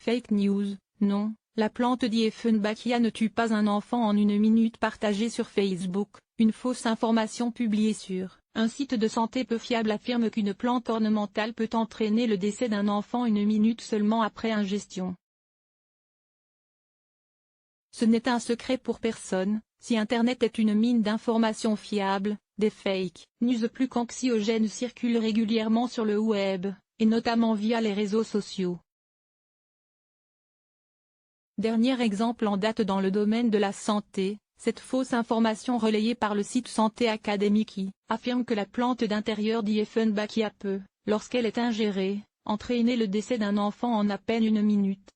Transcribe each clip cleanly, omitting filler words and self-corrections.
Fake news, non, la plante Dieffenbachia ne tue pas un enfant en une minute partagée sur Facebook. Une fausse information publiée sur un site de santé peu fiable affirme qu'une plante ornementale peut entraîner le décès d'un enfant une minute seulement après ingestion. Ce n'est un secret pour personne, si Internet est une mine d'informations fiables, des fake news plus qu'anxiogènes circulent régulièrement sur le web, et notamment via les réseaux sociaux. Dernier exemple en date dans le domaine de la santé, cette fausse information relayée par le site Santé Academy qui affirme que la plante d'intérieur Dieffenbachia peut, lorsqu'elle est ingérée, entraîner le décès d'un enfant en à peine une minute.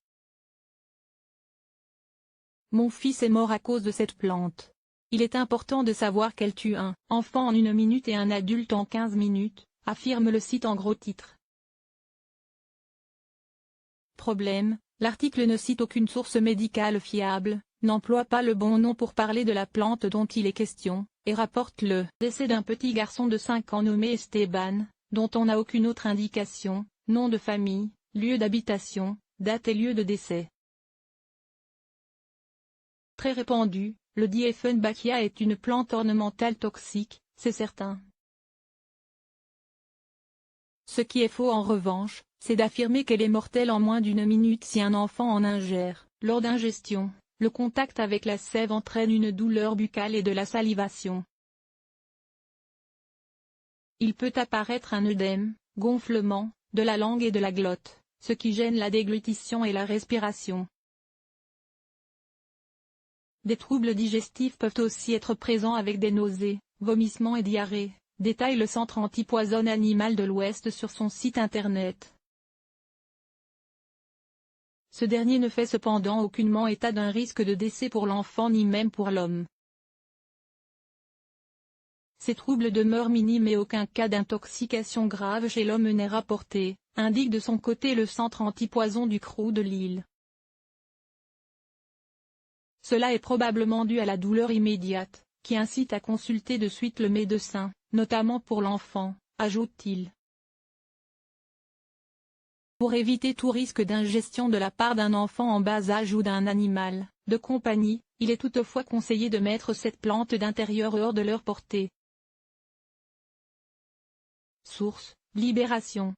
Mon fils est mort à cause de cette plante. Il est important de savoir qu'elle tue un enfant en une minute et un adulte en 15 minutes, affirme le site en gros titre. Problème, l'article ne cite aucune source médicale fiable, n'emploie pas le bon nom pour parler de la plante dont il est question, et rapporte le décès d'un petit garçon de 5 ans nommé Esteban, dont on n'a aucune autre indication, nom de famille, lieu d'habitation, date et lieu de décès. Très répandu, le Dieffenbachia est une plante ornementale toxique, c'est certain. Ce qui est faux en revanche, c'est d'affirmer qu'elle est mortelle en moins d'une minute si un enfant en ingère. Lors d'ingestion, le contact avec la sève entraîne une douleur buccale et de la salivation. Il peut apparaître un œdème, gonflement, de la langue et de la glotte, ce qui gêne la déglutition et la respiration. Des troubles digestifs peuvent aussi être présents avec des nausées, vomissements et diarrhée, détaille le Centre antipoison animal de l'Ouest sur son site internet. Ce dernier ne fait cependant aucunement état d'un risque de décès pour l'enfant ni même pour l'homme. Ces troubles demeurent minimes et aucun cas d'intoxication grave chez l'homme n'est rapporté, indique de son côté le Centre antipoison du CROU de Lille. Cela est probablement dû à la douleur immédiate, qui incite à consulter de suite le médecin, notamment pour l'enfant, ajoute-t-il. Pour éviter tout risque d'ingestion de la part d'un enfant en bas âge ou d'un animal de compagnie, il est toutefois conseillé de mettre cette plante d'intérieur hors de leur portée. Source: Libération.